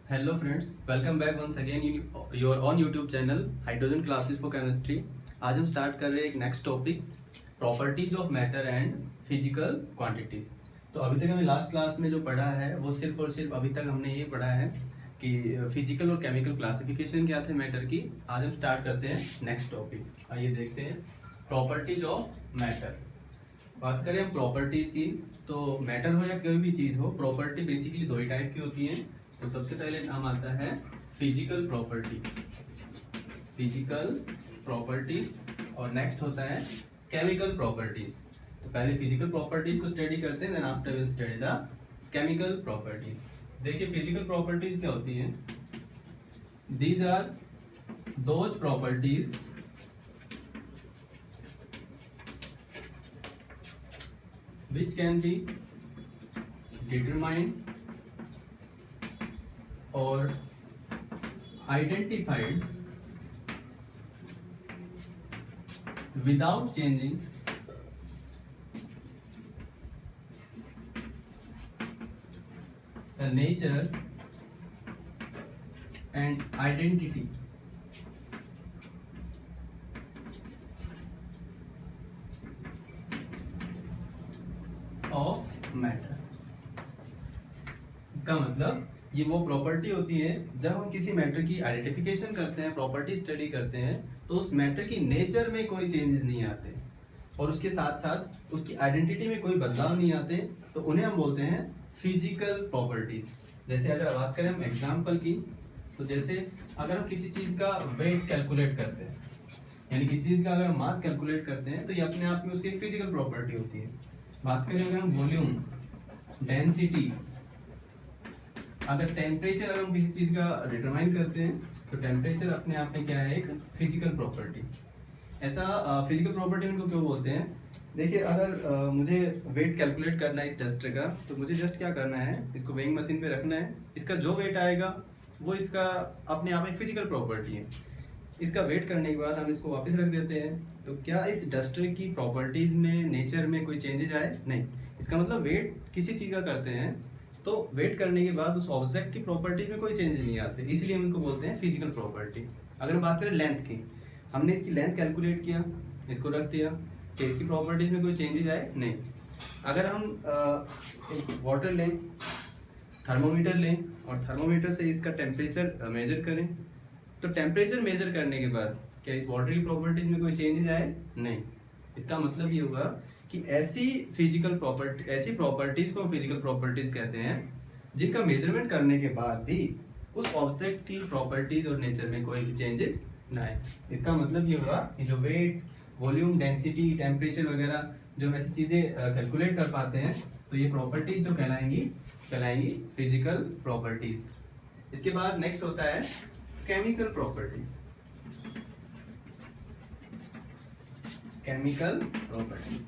Hello friends, welcome back once again in your on YouTube channel hydrogen classes for chemistry. आज हम start कर रहे हैं एक next topic, properties of matter and physical quantities. तो अभी तक हमने लास्ट क्लास में जो पढ़ा है वो सिर्फ और सिर्फ अभी तक हमने ये पढ़ा है कि फिजिकल और केमिकल क्लासिफिकेशन क्या थे मैटर की। आज हम स्टार्ट करते हैं नेक्स्ट टॉपिक। आइए देखते हैं प्रॉपर्टीज ऑफ मैटर। बात करें हम प्रॉपर्टीज की, तो मैटर हो या कोई भी चीज हो, प्रॉपर्टी बेसिकली दो ही टाइप की होती है। तो सबसे पहले नाम आता है फिजिकल प्रॉपर्टी, फिजिकल प्रॉपर्टी, और नेक्स्ट होता है केमिकल प्रॉपर्टीज। तो पहले फिजिकल प्रॉपर्टीज को स्टडी करते हैं, then after will study the chemical properties. देखिए फिजिकल प्रॉपर्टीज क्या होती हैं। These are those properties which can be determined or identified without changing the nature and identity of matter. इसका मतलब ये वो प्रॉपर्टी होती है जब हम किसी मैटर की आइडेंटिफिकेशन करते हैं, प्रॉपर्टी स्टडी करते हैं, तो उस मैटर की नेचर में कोई चेंजेस नहीं आते और उसके साथ साथ उसकी आइडेंटिटी में कोई बदलाव नहीं आते, तो उन्हें हम बोलते हैं फिजिकल प्रॉपर्टीज। जैसे अगर बात करें हम एग्जाम्पल की, तो जैसे अगर हम किसी चीज का वेट कैलकुलेट करते हैं, यानी किसी चीज का अगर हम मास कैलकुलेट करते हैं, तो ये अपने आप में उसकी एक फिजिकल प्रॉपर्टी होती है। बात करें अगर हम वॉल्यूम, डेंसिटी, अगर टेम्परेचर, अगर हम किसी चीज का डिटरमाइन करते हैं, तो टेम्परेचर अपने आप में क्या है, एक फिजिकल प्रॉपर्टी। ऐसा फिजिकल प्रॉपर्टी इनको क्यों बोलते हैं। देखिए अगर मुझे वेट कैलकुलेट करना है इस डस्टर का, तो मुझे जस्ट क्या करना है, इसको वेइंग मशीन पे रखना है। इसका जो वेट आएगा वो इसका अपने आप में फिजिकल प्रॉपर्टी है। इसका वेट करने के बाद हम इसको वापस रख देते हैं, तो क्या इस डस्टर की प्रॉपर्टीज में, नेचर में कोई चेंजेज आए? नहीं। इसका मतलब वेट किसी चीज का करते हैं, तो वेट करने के बाद उस ऑब्जेक्ट की प्रॉपर्टीज में कोई चेंजेस नहीं आते, इसलिए हम इनको बोलते हैं फिजिकल प्रॉपर्टी। अगर हम बात करें लेंथ की, हमने इसकी लेंथ कैलकुलेट किया, इसको रख दिया, तो इसकी प्रॉपर्टीज में कोई चेंजेस आए? नहीं। अगर हम एक वाटर लें, थर्मोमीटर लें और थर्मोमीटर से इसका टेम्परेचर मेजर करें, तो टेम्परेचर मेजर करने के बाद क्या इस वाटर की प्रॉपर्टीज में कोई चेंजेस आए? नहीं। इसका मतलब ये हुआ कि ऐसी फिजिकल प्रॉपर्टी, ऐसी प्रॉपर्टीज को फिजिकल प्रॉपर्टीज कहते हैं जिनका मेजरमेंट करने के बाद भी उस ऑब्जेक्ट की प्रॉपर्टीज और नेचर में कोई चेंजेस ना आए। इसका मतलब ये हुआ कि जो वेट, वॉल्यूम, डेंसिटी, टेम्परेचर वगैरह जो हम ऐसी चीजें कैलकुलेट कर पाते हैं, तो ये प्रॉपर्टीज जो कहलाएंगी फिजिकल प्रॉपर्टीज। इसके बाद नेक्स्ट होता है केमिकल प्रॉपर्टीज। केमिकल प्रॉपर्टी,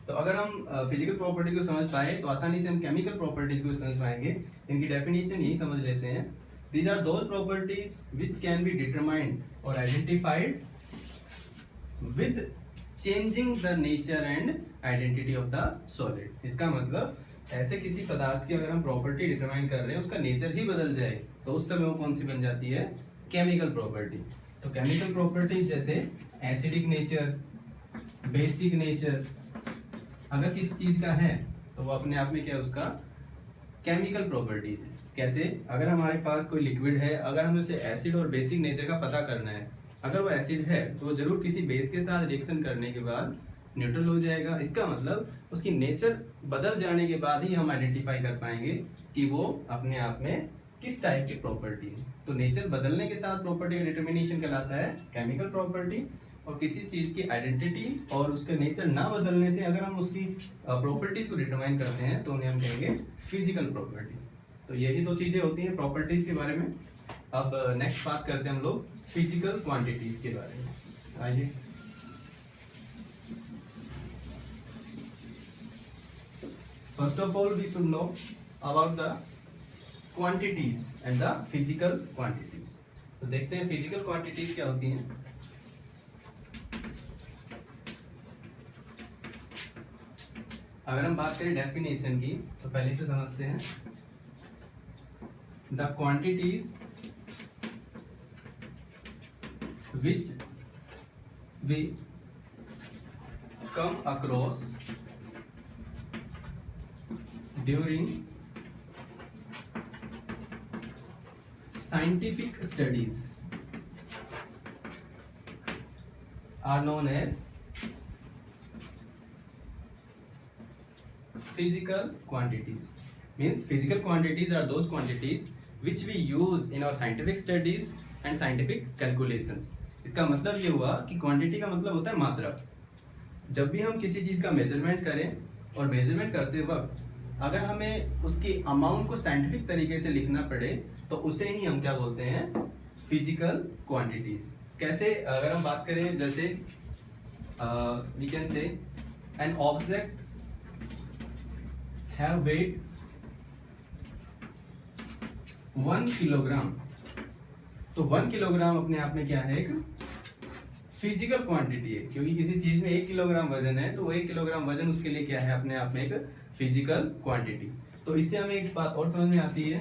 तो अगर हम फिजिकल प्रॉपर्टी को समझ पाए तो आसानी से हम केमिकल प्रॉपर्टीज को समझ पाएंगे। इनकी डेफिनेशन यही समझ लेते हैं। These are those properties which can be determined और identified with changing the nature and identity of the solid. इसका मतलब ऐसे किसी पदार्थ की अगर हम प्रॉपर्टी डिटरमाइन कर रहे हैं, उसका नेचर ही बदल जाए, तो उस समय वो कौन सी बन जाती है, केमिकल प्रॉपर्टी। तो केमिकल प्रॉपर्टी जैसे एसिडिक नेचर, बेसिक नेचर, अगर किसी चीज का है तो वो अपने आप में क्या है, उसका केमिकल प्रॉपर्टी है। कैसे? अगर हमारे पास कोई लिक्विड है, अगर हमें उसे एसिड और बेसिक नेचर का पता करना है, अगर वो एसिड है तो वो जरूर किसी बेस के साथ रिएक्शन करने के बाद न्यूट्रल हो जाएगा। इसका मतलब उसकी नेचर बदल जाने के बाद ही हम आइडेंटिफाई कर पाएंगे कि वो अपने आप में किस टाइप की प्रॉपर्टी है। तो नेचर बदलने के साथ प्रॉपर्टी का डिटर्मिनेशन कहलाता है केमिकल प्रॉपर्टी, और किसी चीज की आइडेंटिटी और उसका नेचर ना बदलने से अगर हम उसकी प्रॉपर्टीज को डिटरमाइन करते हैं, तो उन्हें हम कहेंगे फिजिकल प्रॉपर्टी। तो यही दो चीजें होती हैं प्रॉपर्टीज के बारे में। अब नेक्स्ट बात करते हैं हम लोग फिजिकल क्वांटिटीज के बारे में। आइए first of all we should know about the quantities and the physical quantities. तो देखते हैं फिजिकल क्वांटिटीज क्या होती हैं। अगर हम बात करें डेफिनेशन की, तो पहले से समझते हैं। The quantities which we come across during scientific studies are known as physical quantities. Means physical quantities are those quantities which we use in our scientific studies and scientific calculations. इसका मतलब ये हुआ कि क्वांटिटी का मतलब होता है मात्रा। जब भी हम किसी चीज़ का मेजरमेंट करें और मेजरमेंट करते वक्त अगर हमें उसकी अमाउंट को साइंटिफिक तरीके से लिखना पड़े तो उसे ही हम क्या बोलते हैं, फिजिकल क्वांटिटीज। कैसे, अगर हम बात करें जैसे we can say an object have weight 1 kilogram, तो 1 किलोग्राम अपने आप में क्या है, एक फिजिकल क्वांटिटी है। क्योंकि किसी चीज में 1 किलोग्राम वजन है तो वो 1 किलोग्राम वजन उसके लिए क्या है, अपने आप में एक फिजिकल क्वांटिटी। तो इससे हमें एक बात और समझ में आती है,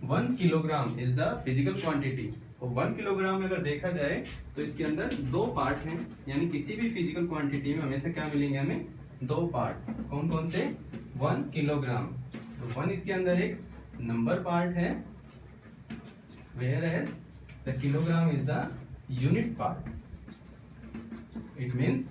1 kilogram is the physical quantity. और 1 किलोग्राम में अगर देखा जाए तो इसके अंदर 2 पार्ट हैं, यानी किसी भी फिजिकल क्वांटिटी में हमेशा क्या मिलेंगे, हमें 2 पार्ट। कौन कौन से, 1 किलोग्राम, तो 1 इसके अंदर एक नंबर पार्ट है, whereas the kilogram is the unit part. It means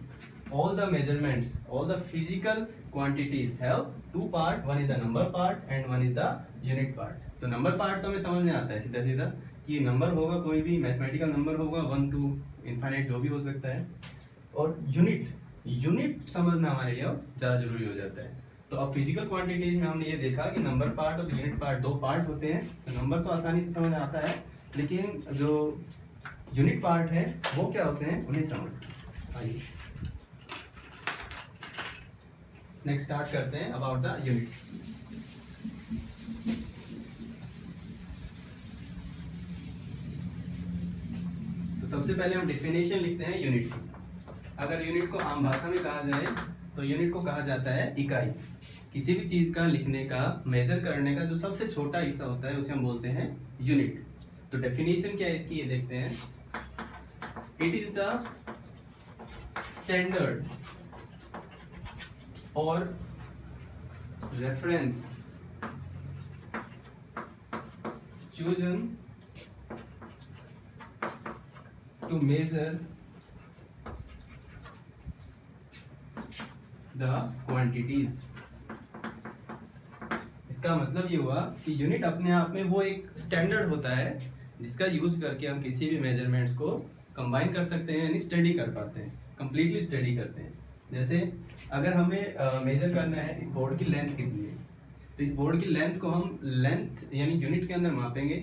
all the measurements, all the physical quantities have 2 part, one is the number part and one is the unit part। तो number part तो हमें समझ में आता है सीधा सीधा कि नंबर होगा, कोई भी मैथमेटिकल नंबर होगा 1 to इनफाइनाइट जो भी हो सकता है। और यूनिट समझना हमारे लिए ज़्यादा जरूरी हो जाता है। तो अब फिजिकल क्वांटिटीज में हमने ये देखा कि नंबर पार्ट और यूनिट पार्ट 2 पार्ट होते हैं। तो नंबर तो आसानी से समझ आता है, लेकिन जो यूनिट पार्ट है वो क्या होते हैं, उन्हें समझते हैं। आइए नेक्स्ट स्टार्ट करते हैं अबाउट द यूनिट। तो सबसे पहले हम डेफिनेशन लिखते हैं यूनिट की। अगर यूनिट को आम भाषा में कहा जाए तो यूनिट को कहा जाता है इकाई। किसी भी चीज का लिखने का, मेजर करने का जो सबसे छोटा हिस्सा होता है उसे हम बोलते हैं यूनिट। तो डेफिनेशन क्या है इसकी, ये देखते हैं। इट इज द स्टैंडर्ड और reference chosen to measure the quantities। इसका मतलब ये हुआ कि यूनिट अपने आप में वो एक स्टैंडर्ड होता है जिसका यूज करके हम किसी भी मेजरमेंट्स को कंबाइन कर सकते हैं, यानी स्टडी कर पाते हैं, कंप्लीटली स्टडी करते हैं। जैसे अगर हमें मेजर करना है इस बोर्ड की लेंथ कितनी है, तो इस बोर्ड की लेंथ को हम लेंथ यानी यूनिट के अंदर मापेंगे।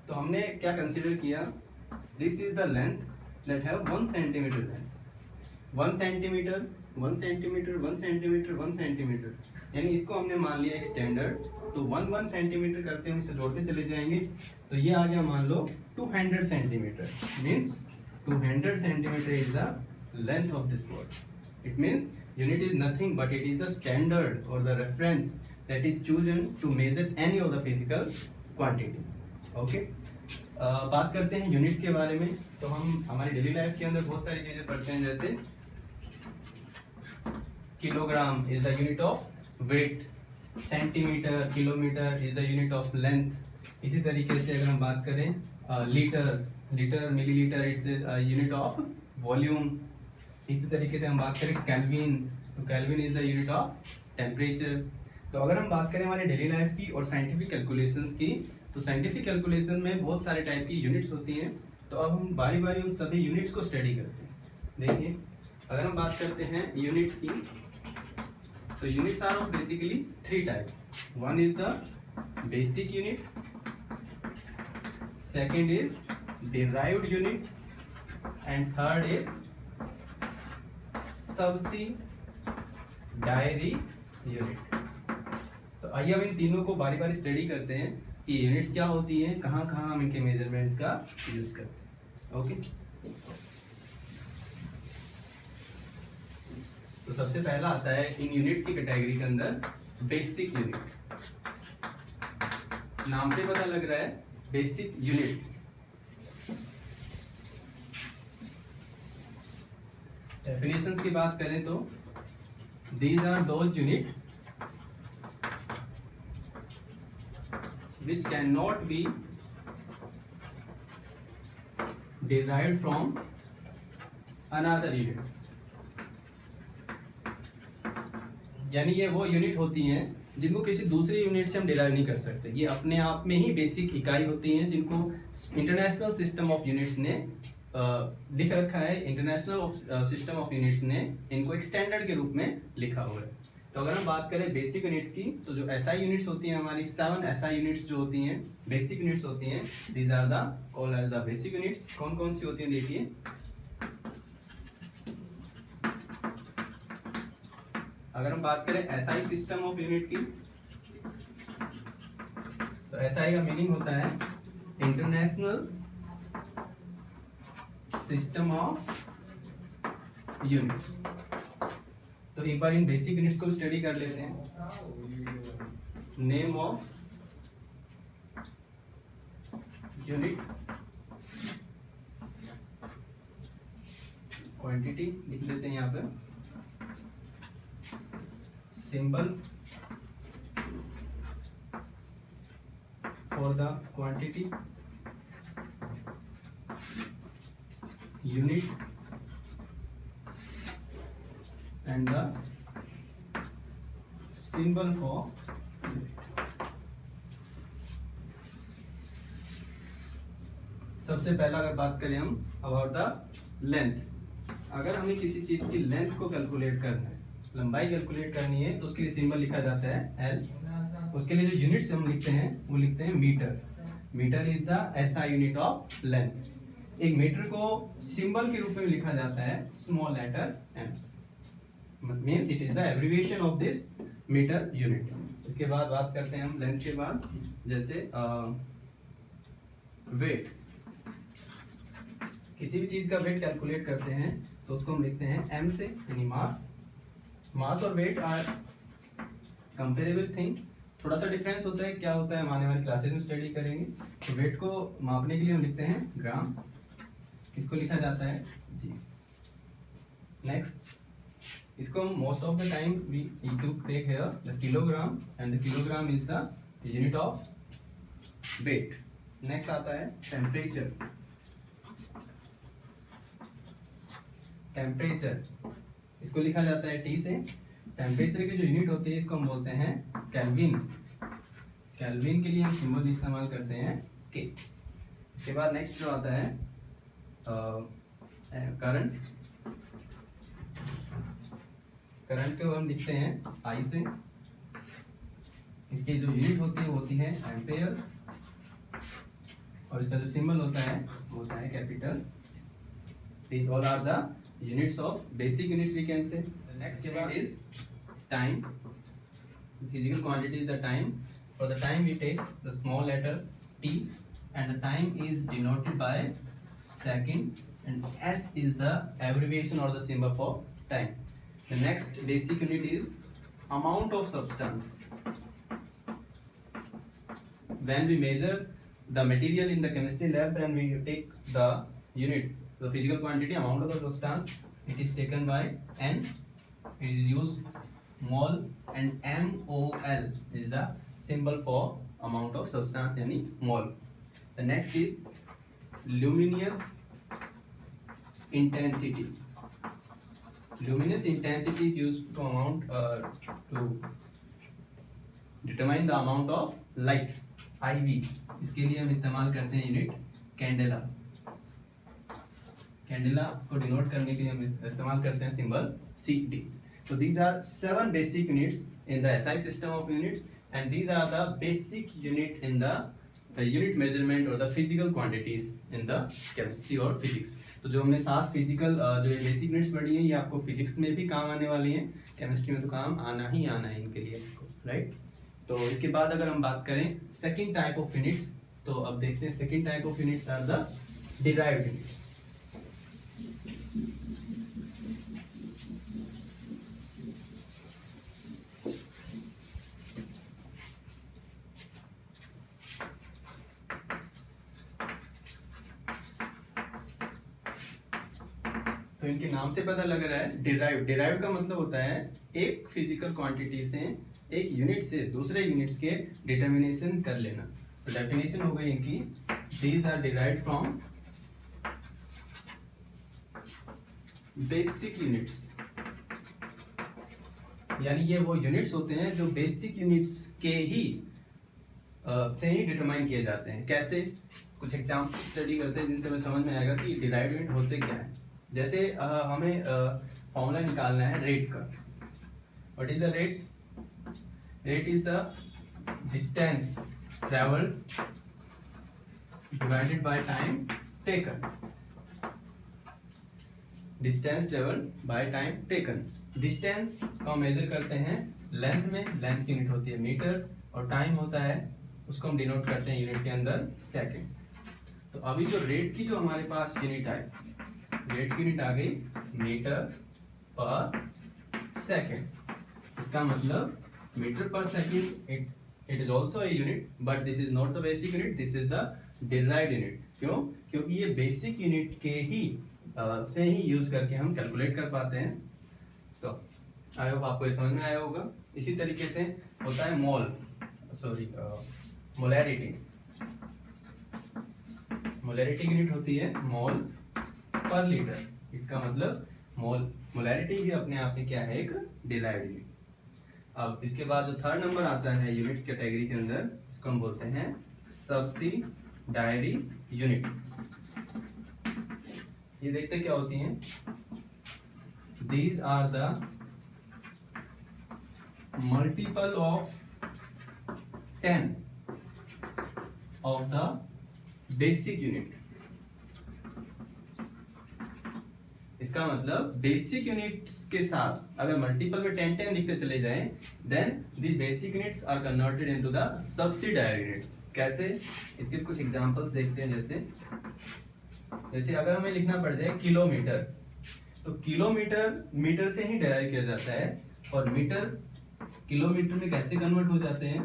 तो हमने क्या कंसीडर किया, this is the length that have 1 centimetre length, 1 centimetre 1 centimetre 1 centimetre 1 centimetre, यानी इसको हमने मान लिया एक स्टैंडर्ड। तो 1 सेंटीमीटर करते हम इसे जोड़ते चले जाएंगे, तो ये आ गया मान लो 200 centimetre. Means 200 centimetre is the length of this board. It means unit is nothing but it is the standard or the reference that is chosen to measure any of the physical quantity। okay? बात करते हैं units के बारे में। तो हम हमारी daily life के अंदर बहुत सारी चीजें पढ़ते हैं, जैसे kilogram is the unit of weight, centimetre kilometre is the unit of length. इसी तरीके से अगर हम बात करें litre millilitre is the unit of volume. इसी तरीके से हम बात करें केल्विन, तो Kelvin is the unit of temperature. तो अगर हम बात करें हमारे डेली लाइफ की और साइंटिफिक कैलकुलेशंस की, तो साइंटिफिक कैलकुलेशन में बहुत सारे टाइप की यूनिट्स होती हैं। तो अब हम बारी बारी उन सभी यूनिट्स को स्टडी करते हैं। देखिए अगर हम बात करते हैं यूनिट्स की, तो units are of basically 3 type. One is the basic unit, second is derived unit and third is subsidiary unit. तो आइए अब इन तीनों को बारी बारी स्टडी करते हैं कि यूनिट्स क्या होती हैं, कहाँ कहाँ हम इनके मेजरमेंट्स का यूज करते हैं। ओके, तो सबसे पहला आता है इन यूनिट्स की कैटेगरी के अंदर बेसिक यूनिट। नाम से पता लग रहा है बेसिक यूनिट। डेफिनेशंस की बात करें तो these are those unit which cannot be derived from another unit। यानी ये वो यूनिट होती हैं जिनको किसी दूसरी यूनिट से हम डिराइव नहीं कर सकते। ये अपने आप में ही बेसिक इकाई होती हैं जिनको इंटरनेशनल सिस्टम ऑफ यूनिट्स ने लिख रखा है। इंटरनेशनल सिस्टम ऑफ यूनिट्स ने इनको एक स्टैंडर्ड के रूप में लिखा हुआ है। तो अगर हम बात करें बेसिक यूनिट्स की, तो जो एसआई यूनिट्स होती हैं हमारी 7 एसआई यूनिट्स जो होती हैं बेसिक यूनिट्स होती हैं, these are the called as the basic units. कौन कौन सी होती हैं देखिए। अगर हम बात करें एसआई सिस्टम ऑफ यूनिट की, तो एसआई का मीनिंग होता है इंटरनेशनल सिस्टम ऑफ यूनिट्स। तो एक बार इन बेसिक यूनिट्स को स्टडी कर लेते हैं। नेम ऑफ यूनिट, क्वांटिटी लिख लेते हैं यहाँ पे, symbol for the quantity, unit and the symbol for unit। सबसे पहला अगर बात करें हम अबाउट द लेंथ, अगर हमें किसी चीज की लेंथ को कैलकुलेट करना है, लंबाई कैलकुलेट करनी है, तो उसके लिए सिंबल लिखा जाता है L। उसके लिए जो यूनिट्स हम लिखते हैं वो लिखते हैं metre. Metre is the SI unit of length. एक मीटर को सिंबल के रूप में लिखा जाता है small letter m, means it is the abbreviation of this meter unit। इसके बाद बात करते हैं हम लेंथ के बाद, जैसे वेट। किसी भी चीज का वेट कैलकुलेट करते हैं तो उसको हम लिखते हैं m से, यानी मास। मास और वेट आर कंपेरेबल थिंग। थोड़ा सा डिफरेंस होता है, क्या होता है हम आने वाली क्लासेस में स्टडी करेंगे। तो वेट को मापने के लिए हम लिखते हैं ग्राम, इसको लिखा जाता है जी। नेक्स्ट, इसको हम most of the time we need to take here the kilogram, and the kilogram is the unit of weight. Next आता है टेम्परेचर। टेम्परेचर इसको लिखा जाता है T से। टेम्परेचर की जो यूनिट होती है इसको हम बोलते हैं केल्विन। केल्विन के लिए हम सिंबल इस्तेमाल करते हैं K। इसके बाद नेक्स्ट जो आता है करंट। करंट को हम लिखते हैं I से। इसकी जो यूनिट होती है वो होती है एम्पेयर, और इसका जो सिंबल होता है वो होता है capital. These all are the units of basic units we can say। The next unit is time। Physical quantity is the time। For the time we take the small letter t, and the time is denoted by second, and s is the abbreviation or the symbol for time। The next basic unit is amount of substance। When we measure the material in the chemistry lab, then we take the unit, the physical quantity, amount of the substance, it is taken by N, it is used mole, and MOL is the symbol for amount of substance, yani mole। The next is luminous intensity। Luminous intensity is used to determine the amount of light, IV। इसके लिए हम इस्तेमाल करते हैं unit candela. Candela को denote करने के लिए हम इस्तेमाल करते हैं symbol CD। So these are 7 basic units in the SI system of units, and these are the basic unit in the unit measurement or the physical quantities in the chemistry or physics। तो जो हमने 7 physical जो ये basic units पढ़ी हैं, ये आपको physics में भी काम आने वाली हैं, केमिस्ट्री में तो काम आना ही आना है इनके लिए, राइट। तो इसके बाद अगर हम बात करें सेकंड टाइप ऑफ यूनिट्स, तो अब देखते हैं second type of units are the derived units. तो इनके नाम से पता लग रहा है डिराइव। डिराइव का मतलब होता है एक फिजिकल क्वांटिटी से, एक यूनिट से दूसरे यूनिट्स के डिटर्मिनेशन कर लेना। तो डेफिनेशन हो गई इनकी, these are derived from basic units, यानी ये वो यूनिट्स होते हैं जो बेसिक यूनिट्स के ही से ही डिटरमाइन किए जाते हैं। कैसे? कुछ एग्जाम्पल स्टडी करते हैं जिनसे हमें समझ में आएगा कि डिराइव्ड यूनिट होते क्या है। जैसे हमें फॉर्मूला निकालना है रेट का। What is the rate? Rate is the distance travelled divided by time taken. Distance travelled by time taken. Distance को हम मेजर करते हैं लेंथ में, लेंथ की यूनिट होती है मीटर, और टाइम होता है, उसको हम डिनोट करते हैं यूनिट के अंदर सेकंड। तो अभी जो रेट की जो हमारे पास यूनिट आई, रेट की यूनिट आ गई मीटर पर सेकंड। इसका मतलब मीटर पर second it is also a unit, but this is not the basic unit, this is the derived unit. क्यों? क्योंकि ये बेसिक यूनिट के ही से ही यूज करके हम कैलकुलेट कर पाते हैं। तो आई होप आपको ये समझ में आया होगा। इसी तरीके से होता है मोलैरिटी। मोलैरिटी यूनिट होती है मोल पर लीटर। इसका मतलब मोलैरिटी भी अपने आप में क्या है, एक डिराइव्ड यूनिट। अब इसके बाद जो थर्ड नंबर आता है यूनिट्स कैटेगरी के अंदर, इसको हम बोलते हैं सब्सिडायरी यूनिट। ये देखते क्या होती हैं? These are the multiple of 10 of the basic unit। इसका मतलब बेसिक यूनिट्स के साथ अगर मल्टीपल में 10 लिखते चले जाएं, then these basic units are converted into the subsidiary units। कैसे? इसके कुछ एग्जांपल्स देखते हैं। जैसे अगर हमें लिखना पड़ जाए किलोमीटर, तो किलोमीटर मीटर से ही डिराइव किया जाता है, और मीटर किलोमीटर में कैसे कन्वर्ट हो जाते हैं?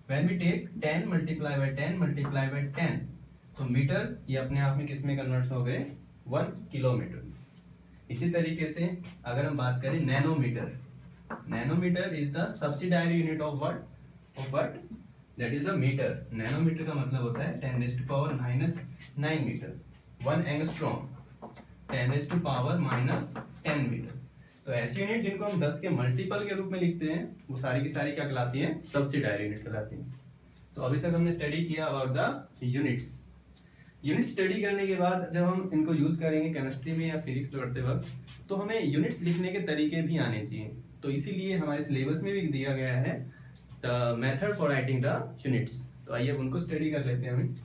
When we take 10 multiply by 10 multiply by 10, तो मीटर ये अपने आप में किस में कन्वर्ट हो गए? 1 किलोमीटर। इसी तरीके से अगर हम बात करें nanometre, nanometre is the subsidiary unit of what? That is the metre. Nanometre का मतलब होता है 10⁻⁹ मीटर। 1 angstrom 10⁻⁻10 metre. तो ऐसी यूनिट जिनको हम 10 के मल्टीपल के रूप में लिखते हैं, वो सारी की सारी क्या कहलाती हैं? सब्सिडायरी यूनिट कहलाती हैं। तो अभी तक हमने स्टडी किया about the units. Unit study करने के बाद जब हम इनको यूज करेंगे केमिस्ट्री में या फिजिक्स पढ़ते वक्त, तो हमें यूनिट्स लिखने के तरीके भी आने चाहिए। तो इसीलिए हमारे सिलेबस में भी दिया गया है the method for writing the units. तो आइए उनको स्टडी कर लेते हैं हम।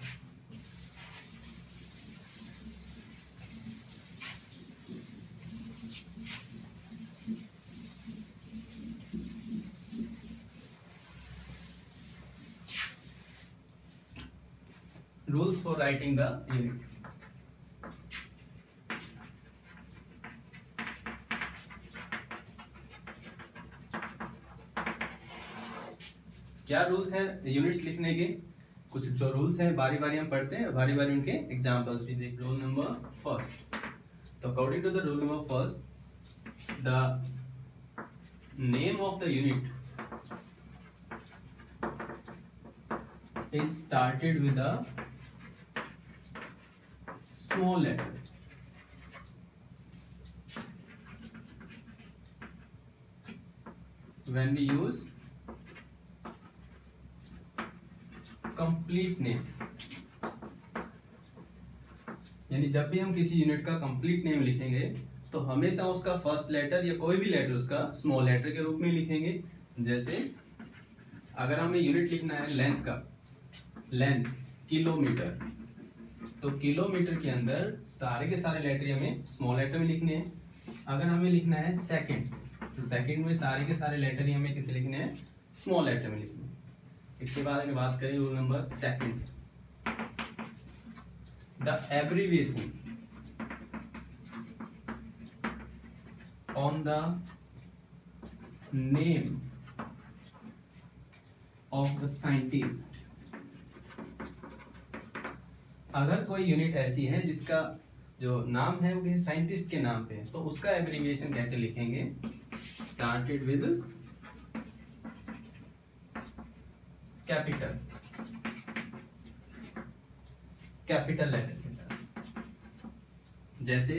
Rules for writing the unit। क्या रूल्स हैं यूनिट्स लिखने के? कुछ जो रूल्स हैं बारी बारी हम पढ़ते हैं, बारी बारी उनके एग्जांपल्स भी देख। रूल नंबर फर्स्ट, तो according to the rule number first, the name of the unit is started with a small letter। when we use complete name, यानी जब भी हम किसी यूनिट का कंप्लीट नेम लिखेंगे तो हमेशा उसका फर्स्ट लेटर या कोई भी लेटर उसका स्मॉल लेटर के रूप में लिखेंगे। जैसे अगर हमें यूनिट लिखना है लेंथ का, लेंथ किलोमीटर, तो किलोमीटर के अंदर सारे के सारे लेटर हमें स्मॉल लेटर में लिखने हैं। अगर हमें लिखना है सेकंड, तो सेकंड में सारे के सारे लेटर ही हमें किसे लिखने हैं? स्मॉल लेटर में लिखने हैं। इसके बाद अगर बात करें rule number second, the abbreviation on the name of the scientist. अगर कोई यूनिट ऐसी है जिसका जो नाम है वो किसी साइंटिस्ट के नाम पे है, तो उसका एब्रीविएशन कैसे लिखेंगे? स्टार्टेड विद कैपिटल लेटर के साथ। जैसे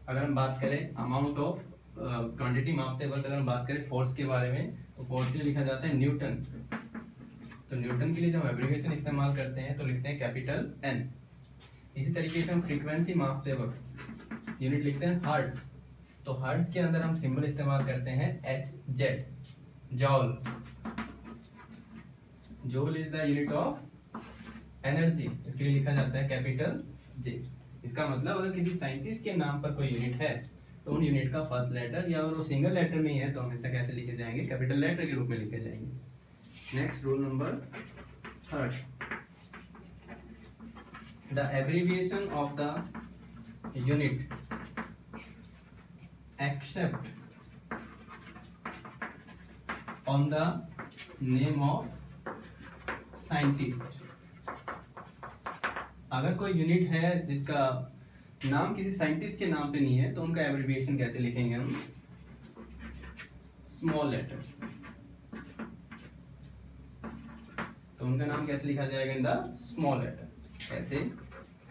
अगर हम बात करें अमाउंट ऑफ क्वांटिटी मापते वक्त, अगर हम बात करें फोर्स के बारे में, तो फोर्स के लिए लिखा जाता है न्यूटन। तो न्यूटन के लिए जब हम एब्रिविएशन इस्तेमाल करते हैं तो लिखते हैं कैपिटल एन। इसी तरीके से हम फ्रीक्वेंसी मापते वक्त यूनिट लिखते हैं हर्ट्ज। तो हर्ट्ज के अंदर हम सिंबल इस्तेमाल करते हैं H Z, जॉल। Joule is the unit of energy, इसके लिए लिखा जाता है कैपिटल जे। इसका मतलब अगर किसी साइंटिस्ट के नाम पर कोई यूनिट है तो उन यूनिट का फर्स्ट लेटर, या अगर वो सिंगल लेटर में ही है तो हमेशा कैसे लिखे जाएंगे? कैपिटल लेटर के रूप में लिखे जाएंगे। Next rule number 3, the abbreviation of the unit except on the name of scientist. अगर कोई यूनिट है जिसका नाम किसी साइंटिस्ट के नाम पे नहीं है तो उनका एब्रिविएशन कैसे लिखेंगे हम? Small letter. तो उनका नाम कैसे लिखा जाएगा? In the small letter. कैसे?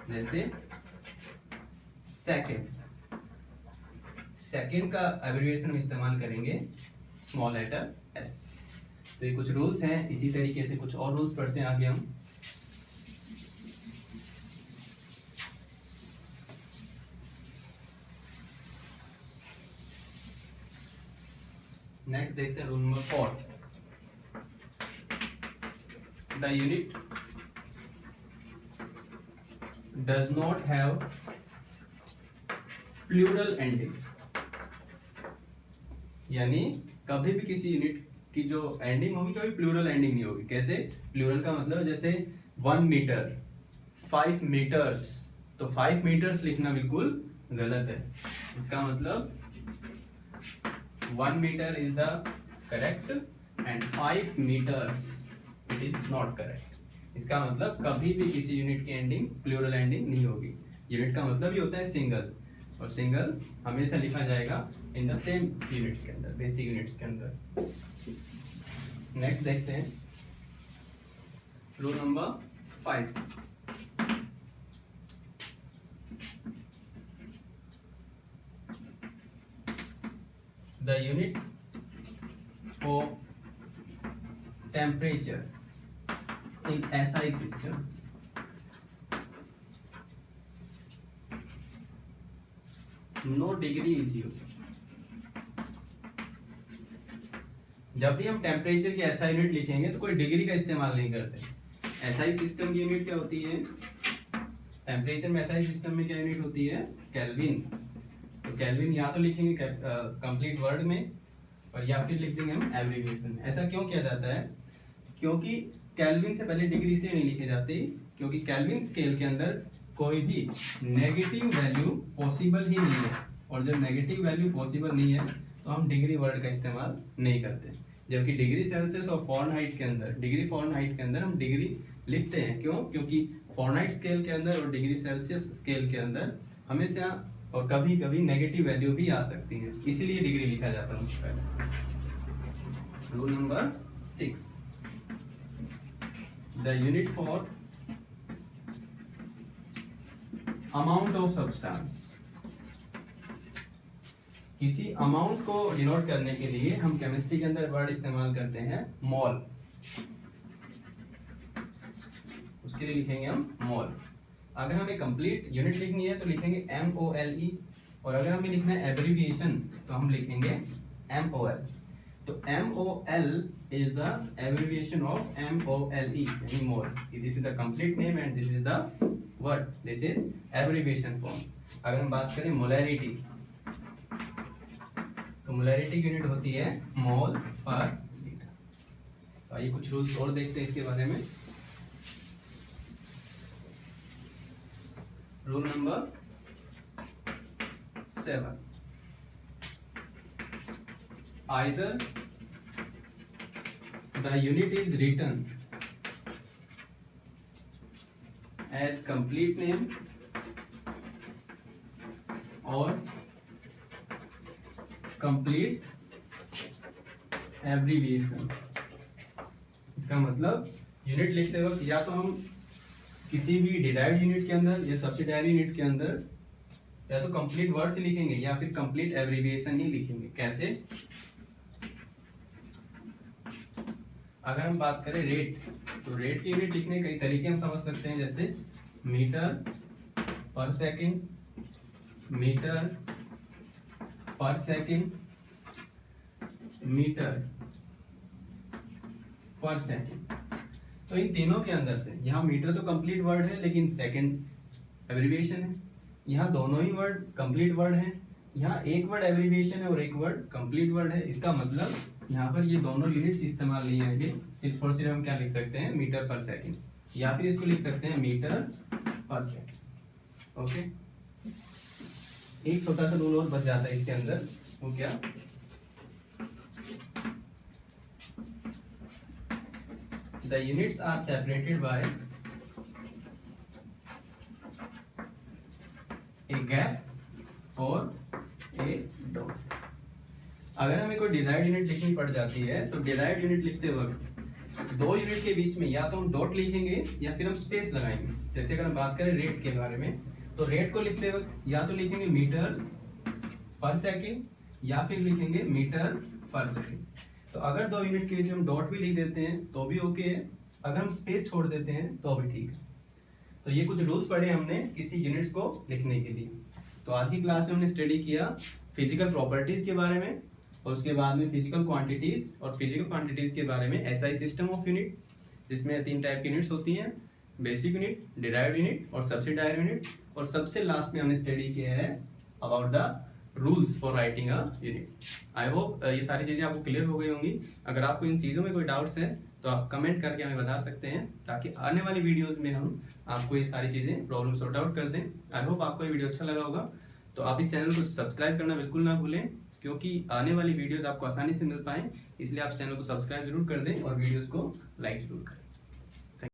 जैसे सेकंड का एब्रिविएशन हम इस्तेमाल करेंगे स्मॉल लेटर एस। तो ये कुछ रूल्स हैं। इसी तरीके से कुछ और रूल्स पढ़ते हैं आगे हम। नेक्स्ट देखते हैं rule number 4, the unit does not have plural ending. यानी कभी भी किसी यूनिट की जो एंडिंग होगी कभी प्लूरल एंडिंग नहीं होगी। कैसे? प्लूरल का मतलब जैसे 1 मीटर, 5 मीटर्स, तो 5 मीटर्स लिखना बिल्कुल गलत है। इसका मतलब 1 meter is the correct and 5 meters it is not correct। इसका मतलब कभी भी किसी यूनिट की एंडिंग प्लूरल एंडिंग नहीं होगी। यूनिट का मतलब ही होता है सिंगल, और सिंगल हमेशा लिखा जाएगा इन द सेम यूनिट्स के अंदर, बेसिक यूनिट्स के अंदर। नेक्स्ट देखते हैं rule number 5, the unit for temperature in SI system no degree is used। जब भी हम टेम्परेचर की SI यूनिट लिखेंगे तो कोई डिग्री का इस्तेमाल नहीं करते। SI सिस्टम की यूनिट क्या होती है? टेम्परेचर में SI सिस्टम में क्या यूनिट होती है? केल्विन। तो केल्विन या तो लिखेंगे कंप्लीट वर्ड में, और या फिर लिख देंगे हम एब्रिविएशन। ऐसा क्यों किया जाता है? क्योंकि केल्विन से पहले डिग्री इसलिए नहीं लिखी जाती क्योंकि केल्विन स्केल के अंदर कोई भी नेगेटिव वैल्यू पॉसिबल ही नहीं है, और जब नेगेटिव वैल्यू पॉसिबल नहीं है तो हम डिग्री वर्ड का इस्तेमाल नहीं करते। जबकि डिग्री सेल्सियस और फॉरेनहाइट के अंदर, डिग्री फॉरेनहाइट के अंदर हम डिग्री लिखते हैं। क्यों? क्योंकि फॉरेनहाइट स्केल के अंदर और डिग्री सेल्सियस स्केल के अंदर हमेशा और कभी कभी नेगेटिव वैल्यू भी आ सकती है, इसलिए डिग्री लिखा जाता है उससे पहले। Rule number 6, the unit for amount of substance. किसी अमाउंट को डिनोट करने के लिए हम केमिस्ट्री के अंदर वर्ड इस्तेमाल करते हैं मोल। उसके लिए लिखेंगे हम मोल। अगर हमें कंप्लीट यूनिट लिखनी है तो लिखेंगे MOLE, और अगर हमें लिखना है एब्रिविएशन तो हम लिखेंगे MOL। तो MOL is the abbreviation of MOLE, यानी mole. This is the complete name and this is the word, this is abbreviation form. अगर हम बात करें मोलैरिटी, तो मोलैरिटी की यूनिट होती है मोल पर लीटर। तो आइए कुछ रूल्स और देखते हैं इसके बारे में। Rule number 7, either the unit is written as complete name और कंप्लीट एब्रीविएशन। इसका मतलब यूनिट लिखते वक्त या तो हम किसी भी डिराइव्ड यूनिट के अंदर या सब्सिडायरी यूनिट के अंदर या तो कंप्लीट वर्ड्स ही लिखेंगे या फिर कंप्लीट एब्रीविएशन ही लिखेंगे। कैसे? अगर हम बात करें रेट, तो रेट की यूनिट लिखने के कई तरीके हम समझ सकते हैं, जैसे मीटर पर सेकंड, मीटर पर सेकंड, मीटर पर सेकंड। तो इन तीनों के अंदर से यहाँ मीटर तो कंप्लीट वर्ड है लेकिन सेकंड एब्रीविएशन है, यहाँ दोनों ही वर्ड कंप्लीट वर्ड हैं, यहाँ एक वर्ड एब्रीविएशन है और एक वर्ड कंप्लीट वर्ड है। इसका मतलब यहाँ पर ये दोनों यूनिट्स इस्तेमाल नहीं आएंगे, सिर्फ और सिर्फ हम क्या लिख सकते हैं, मीटर पर सेकंड, या फिर इसको लिख सकते हैं मीटर पर सेकंड। ओके, एक छोटा सा रूल और बच जाता है इसके अंदर, वो क्या? The units are separated by a gap और a dot। अगर हमें कोई डिराइव्ड यूनिट लिखनी पड़ जाती है तो डिराइव्ड यूनिट लिखते वक्त दो यूनिट के बीच में या तो हम डॉट लिखेंगे या फिर हम स्पेस लगाएंगे। जैसे अगर हम बात करें रेट के बारे में, तो रेट को लिखते वक्त या तो लिखेंगे मीटर पर सेकंड या फिर लिखेंगे मीटर पर सेकंड। तो अगर दो यूनिट के बीच में हम डॉट भी लिख देते हैं तो भी ओके है, अगर हम स्पेस छोड़ देते हैं तो भी ठीक है। तो ये कुछ रूल्स पढ़े हमने किसी यूनिट्स को लिखने के लिए। तो आज की क्लास में हमने स्टडी किया फिजिकल प्रॉपर्टीज के बारे में, और उसके बाद में फिजिकल क्वांटिटीज और फिजिकल क्वांटिटीज के बारे में एसआई सिस्टम ऑफ यूनिट, जिसमें 3 टाइप की यूनिट्स होती हैं, बेसिक यूनिट, डिराइव्ड यूनिट और सब्सिडायरी यूनिट। और सबसे लास्ट में हमने स्टडी किया है about the rules for writing a unit. I hope ये सारी चीजें आपको क्लियर हो गई होंगी। अगर आपको इन चीजों में कोई डाउट्स है तो आप कमेंट करके हमें बता सकते हैं, ताकि आने वाली वीडियोस में हम आपको ये सारी चीजें प्रॉब्लम सॉर्ट आउट कर दें। आई होप आपको ये वीडियो अच्छा लगा होगा। तो आप इस चैनल को सब्सक्राइब करना बिल्कुल ना भूलें, क्योंकि आने वाली वीडियोस आपको आसानी से मिल पाए, इसलिए आप चैनल को सब्सक्राइब जरूर कर दें और वीडियोस को लाइक जरूर करें।